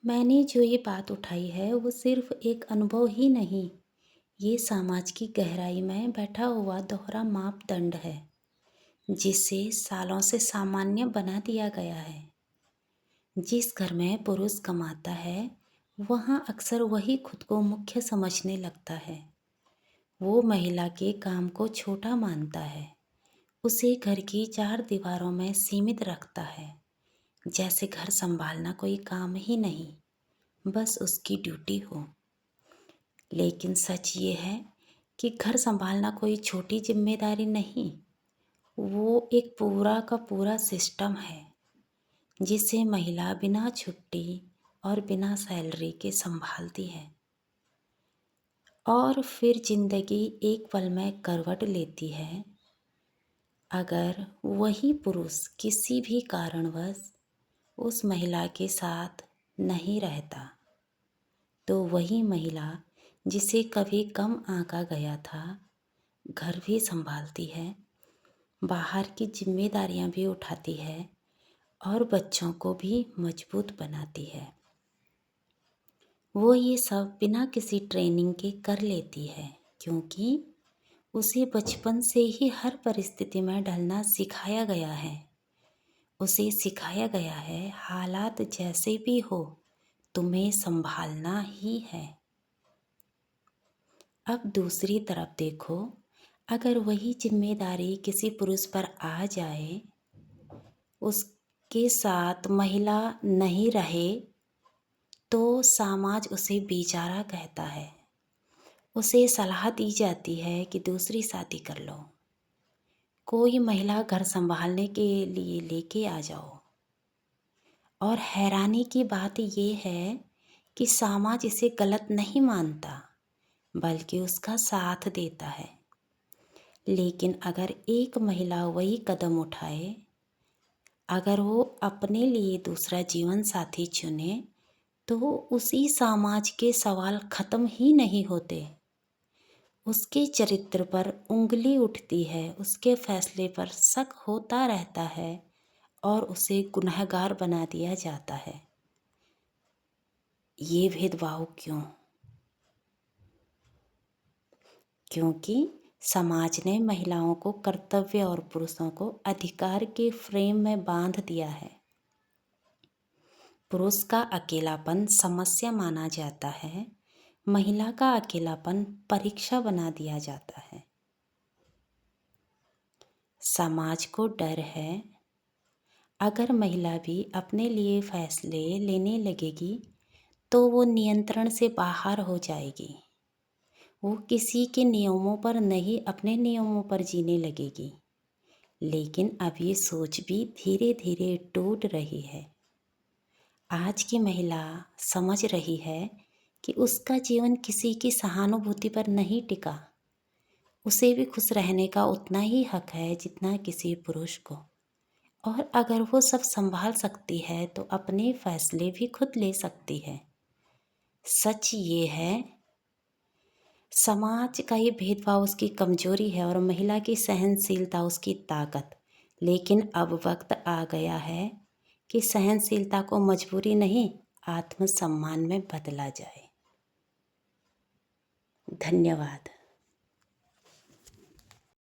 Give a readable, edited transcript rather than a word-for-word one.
मैंने जो ये बात उठाई है वो सिर्फ एक अनुभव ही नहीं, ये समाज की गहराई में बैठा हुआ दोहरा मापदंड है, जिसे सालों से सामान्य बना दिया गया है। जिस घर में पुरुष कमाता है, वहाँ अक्सर वही खुद को मुख्य समझने लगता है। वो महिला के काम को छोटा मानता है, उसे घर की चार दीवारों में सीमित रखता है, जैसे घर संभालना कोई काम ही नहीं, बस उसकी ड्यूटी हो। लेकिन सच ये है कि घर संभालना कोई छोटी जिम्मेदारी नहीं, वो एक पूरा का पूरा सिस्टम है, जिसे महिला बिना छुट्टी और बिना सैलरी के संभालती है। और फिर जिंदगी एक पल में करवट लेती है। अगर वही पुरुष किसी भी कारणवश उस महिला के साथ नहीं रहता, तो वही महिला जिसे कभी कम आंका गया था, घर भी संभालती है, बाहर की जिम्मेदारियां भी उठाती है और बच्चों को भी मजबूत बनाती है। वो ये सब बिना किसी ट्रेनिंग के कर लेती है, क्योंकि उसे बचपन से ही हर परिस्थिति में ढलना सिखाया गया है। उसे सिखाया गया है, हालात जैसे भी हो तुम्हें संभालना ही है। अब दूसरी तरफ देखो, अगर वही जिम्मेदारी किसी पुरुष पर आ जाए, उसके साथ महिला नहीं रहे, तो समाज उसे बेचारा कहता है। उसे सलाह दी जाती है कि दूसरी शादी कर लो, कोई महिला घर संभालने के लिए लेके आ जाओ। और हैरानी की बात यह है कि समाज इसे गलत नहीं मानता, बल्कि उसका साथ देता है। लेकिन अगर एक महिला वही कदम उठाए, अगर वो अपने लिए दूसरा जीवन साथी चुने, तो उसी समाज के सवाल खत्म ही नहीं होते। उसके चरित्र पर उंगली उठती है, उसके फैसले पर शक होता रहता है और उसे गुनहगार बना दिया जाता है। ये भेदभाव क्यों? क्योंकि समाज ने महिलाओं को कर्तव्य और पुरुषों को अधिकार के फ्रेम में बांध दिया है। पुरुष का अकेलापन समस्या माना जाता है, महिला का अकेलापन परीक्षा बना दिया जाता है। समाज को डर है, अगर महिला भी अपने लिए फैसले लेने लगेगी तो वो नियंत्रण से बाहर हो जाएगी। वो किसी के नियमों पर नहीं, अपने नियमों पर जीने लगेगी। लेकिन अब ये सोच भी धीरे धीरे टूट रही है। आज की महिला समझ रही है कि उसका जीवन किसी की सहानुभूति पर नहीं टिका। उसे भी खुश रहने का उतना ही हक है जितना किसी पुरुष को। और अगर वो सब संभाल सकती है तो अपने फैसले भी खुद ले सकती है। सच ये है, समाज का ये भेदभाव उसकी कमजोरी है और महिला की सहनशीलता उसकी ताकत। लेकिन अब वक्त आ गया है कि सहनशीलता को मजबूरी नहीं, आत्मसम्मान में बदला जाए। धन्यवाद।